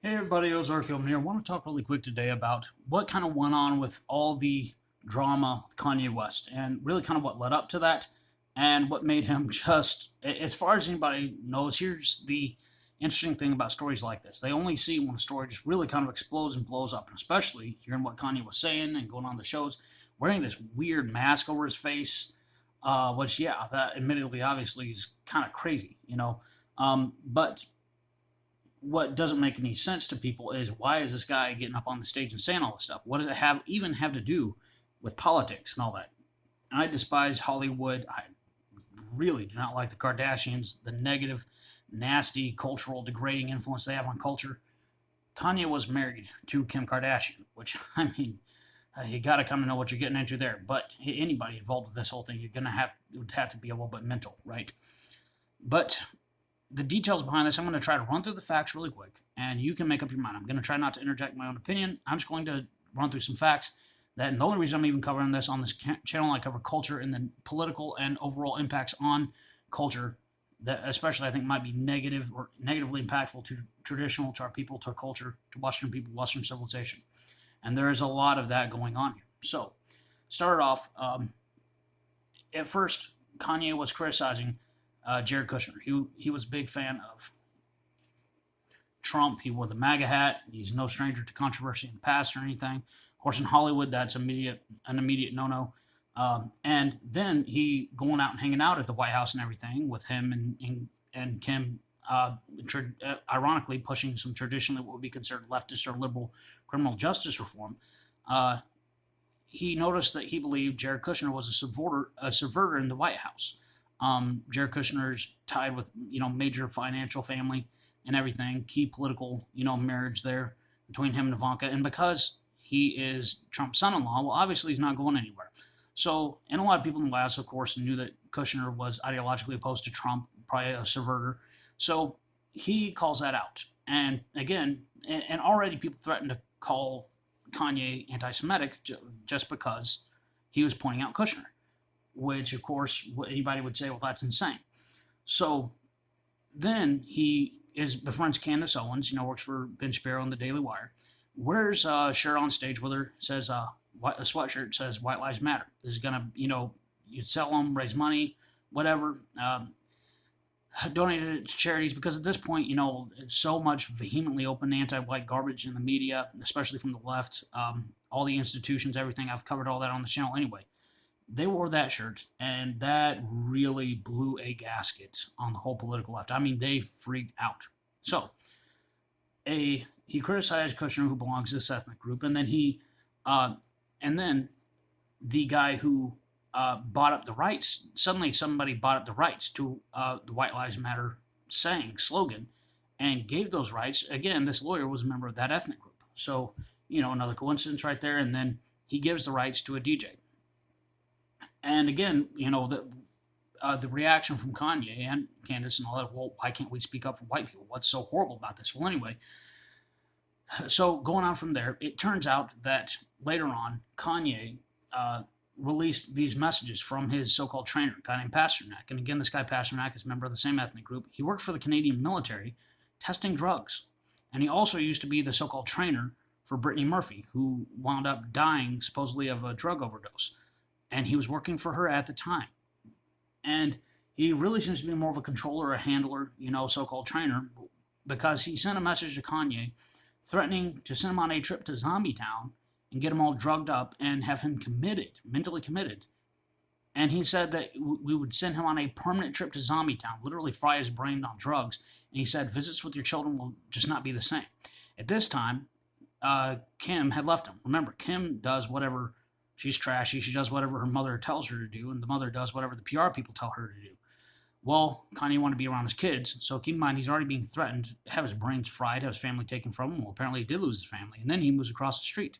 Hey everybody, Ozark here. I want to talk really quick today about what kind of went on with all the drama with Kanye West and really kind of what led up to that and what made him just, as far as anybody knows, here's the interesting thing about stories like this. They only see when a story just really kind of explodes and blows up, and especially hearing what Kanye was saying and going on the shows, wearing this weird mask over his face, which, yeah, that admittedly, obviously is kind of crazy. But what doesn't make any sense to people is why is this guy getting up on the stage and saying all this stuff? What does it even have to do with politics and all that? I despise Hollywood. I really do not like the Kardashians, the negative, nasty, cultural, degrading influence they have on culture. Kanye was married to Kim Kardashian, which I mean, you got to come to know what you're getting into there. But anybody involved with this whole thing, it would have to be a little bit mental, right? But the details behind this, I'm going to try to run through the facts really quick, and you can make up your mind. I'm going to try not to interject my own opinion. I'm just going to run through some facts. And the only reason I'm even covering this on this channel, I cover culture and the political and overall impacts on culture that, especially, I think might be negative or negatively impactful to our people, to our culture, to Western people, Western civilization. And there is a lot of that going on here. So, started off. At first, Kanye was criticizing Jared Kushner. He was a big fan of Trump. He wore the MAGA hat. He's no stranger to controversy in the past or anything. Of course, in Hollywood, that's an immediate no-no. And then he going out and hanging out at the White House and everything with him and Kim, ironically pushing some traditionally what would be considered leftist or liberal criminal justice reform. He noticed that he believed Jared Kushner was a subverter in the White House. Jared Kushner's tied with major financial family and everything, key political marriage there between him and Ivanka, and because he is Trump's son-in-law, well, obviously he's not going anywhere. So, and a lot of people in the White House, of course, knew that Kushner was ideologically opposed to Trump, probably a subverter. So he calls that out, and again, and already people threatened to call Kanye anti-Semitic just because he was pointing out Kushner, which, of course, anybody would say, well, that's insane. So then he befriends Candace Owens, works for Ben Shapiro on the Daily Wire, wears a shirt on stage with her, says, a sweatshirt says, White Lives Matter. This is going to, you sell them, raise money, whatever, donate it to charities, because at this point, it's so much vehemently open anti-white garbage in the media, especially from the left, all the institutions, everything. I've covered all that on the channel anyway. They wore that shirt, and that really blew a gasket on the whole political left. I mean, they freaked out. So, he criticized Kushner, who belongs to this ethnic group, and then the guy who bought up the rights. Suddenly, somebody bought up the rights to the White Lives Matter slogan, and gave those rights. Again, this lawyer was a member of that ethnic group. So, another coincidence right there. And then he gives the rights to a DJ. And again, the reaction from Kanye and Candace and all that, well, why can't we speak up for white people? What's so horrible about this? Well, anyway, so going on from there, it turns out that later on, Kanye released these messages from his so-called trainer, a guy named Pasternak. And again, this guy Pasternak is a member of the same ethnic group. He worked for the Canadian military testing drugs. And he also used to be the so-called trainer for Brittany Murphy, who wound up dying supposedly of a drug overdose. And he was working for her at the time. And he really seems to be more of a controller, a handler, so-called trainer, because he sent a message to Kanye threatening to send him on a trip to Zombie Town and get him all drugged up and have him mentally committed. And he said that we would send him on a permanent trip to Zombie Town, literally fry his brain on drugs. And he said visits with your children will just not be the same. At this time, Kim had left him. Remember, Kim does whatever. She's trashy. She does whatever her mother tells her to do, and the mother does whatever the PR people tell her to do. Well, Kanye wanted to be around his kids, so keep in mind he's already being threatened, have his brains fried, have his family taken from him. Well, apparently he did lose his family, and then he moves across the street.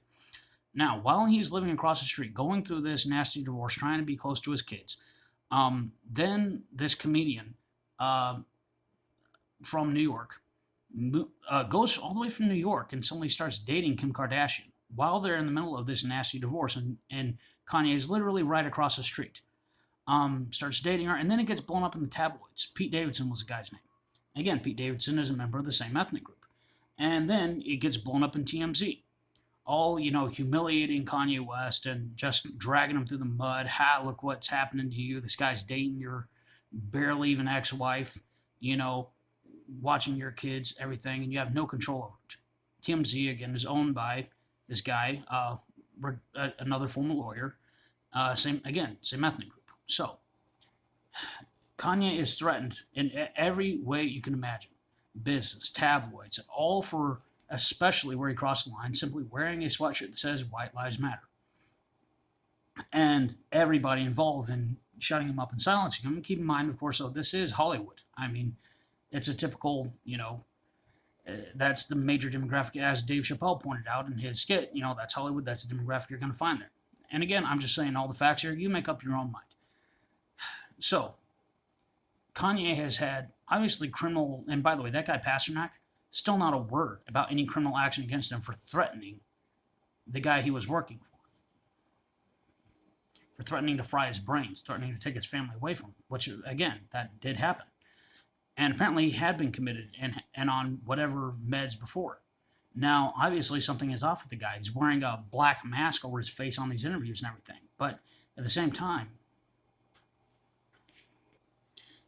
Now, while he's living across the street, going through this nasty divorce, trying to be close to his kids, then this comedian from New York goes all the way from New York and suddenly starts dating Kim Kardashian while they're in the middle of this nasty divorce, and Kanye is literally right across the street. Starts dating her, and then it gets blown up in the tabloids. Pete Davidson was the guy's name. Again, Pete Davidson is a member of the same ethnic group. And then it gets blown up in TMZ, all humiliating Kanye West and just dragging him through the mud. Ha, look what's happening to you. This guy's dating your barely even ex-wife, you know, watching your kids, everything, and you have no control over it. TMZ again is owned by this guy, another former lawyer, same ethnic group. So Kanye is threatened in every way you can imagine. Business, tabloids, all for, especially where he crossed the line, simply wearing a sweatshirt that says White Lives Matter. And everybody involved in shutting him up and silencing him. Keep in mind, of course, this is Hollywood. I mean, it's a typical, that's the major demographic, as Dave Chappelle pointed out in his skit. That's Hollywood. That's the demographic you're going to find there. And again, I'm just saying all the facts here. You make up your own mind. So, Kanye has had obviously criminal, and by the way, that guy Pasternak, still not a word about any criminal action against him for threatening the guy he was working for threatening to fry his brains, threatening to take his family away from him, which, again, that did happen. And apparently he had been committed and on whatever meds before. Now, obviously, something is off with the guy. He's wearing a black mask over his face on these interviews and everything. But at the same time,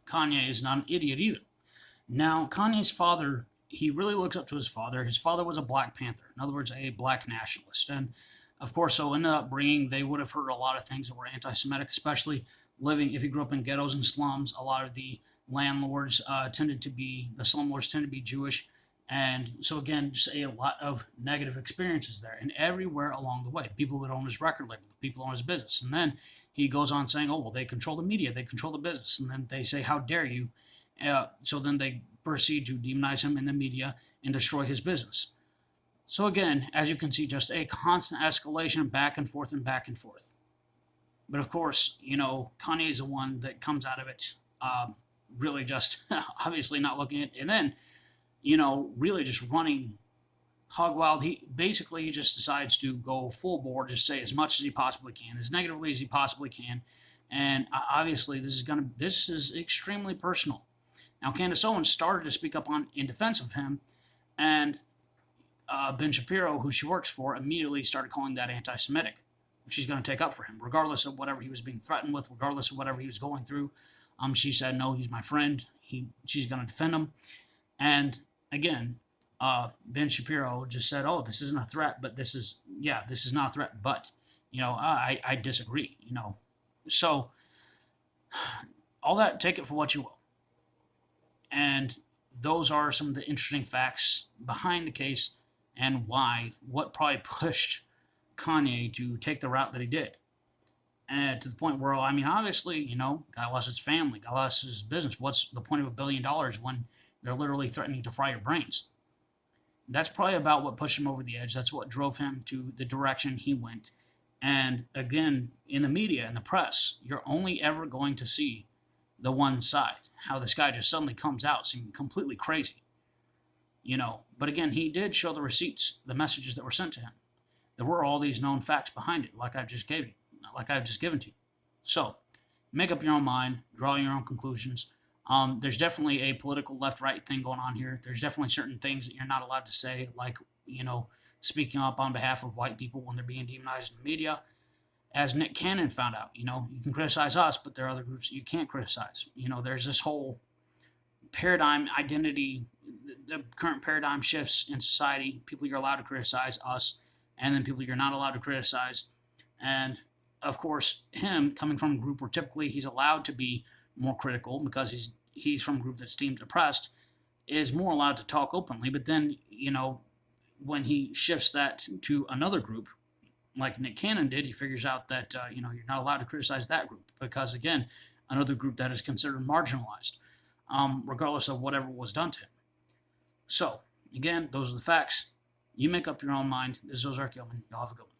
Kanye is not an idiot either. Now, Kanye's father, he really looks up to his father. His father was a Black Panther, in other words, a black nationalist. And of course, so in the upbringing, they would have heard a lot of things that were anti-Semitic, especially living, if you grew up in ghettos and slums, a lot of the landlords the slumlords tended to be Jewish. And so again, just a lot of negative experiences there. And everywhere along the way, people that own his record label, people own his business. And then he goes on saying, oh, well, they control the media, they control the business. And then they say, how dare you? So then they proceed to demonize him in the media and destroy his business. So again, as you can see, just a constant escalation back and forth and back and forth. But of course, Kanye is the one that comes out of it really just obviously not looking at it. And then, really just running hog wild. He just decides to go full bore, just say as much as he possibly can, as negatively as he possibly can. And obviously, this is extremely personal. Now, Candace Owens started to speak up in defense of him, and Ben Shapiro, who she works for, immediately started calling that anti-Semitic. She's going to take up for him, regardless of whatever he was being threatened with, regardless of whatever he was going through. She said, no, he's my friend. She's going to defend him. And again, Ben Shapiro just said, oh, this isn't a threat, but this is not a threat, but, I disagree, So all that, take it for what you will. And those are some of the interesting facts behind the case and what probably pushed Kanye to take the route that he did. And to the point where, obviously, guy lost his family, guy lost his business. What's the point of $1 billion when they're literally threatening to fry your brains? That's probably about what pushed him over the edge. That's what drove him to the direction he went. And again, in the media, in the press, you're only ever going to see the one side. How this guy just suddenly comes out seeming completely crazy. But again, he did show the receipts, the messages that were sent to him. There were all these known facts behind it, like I've just given to you. So, make up your own mind, draw your own conclusions. There's definitely a political left-right thing going on here. There's definitely certain things that you're not allowed to say, like, speaking up on behalf of white people when they're being demonized in the media. As Nick Cannon found out, you can criticize us, but there are other groups that you can't criticize. There's this whole paradigm identity, the current paradigm shifts in society. People you're allowed to criticize, us, and then people you're not allowed to criticize. And of course, him coming from a group where typically he's allowed to be more critical because he's from a group that's deemed oppressed, is more allowed to talk openly. But then, when he shifts that to another group, like Nick Cannon did, he figures out that, you're not allowed to criticize that group because, again, another group that is considered marginalized, regardless of whatever was done to him. So, again, those are the facts. You make up your own mind. This is Ozark Yeoman. Y'all have a good one.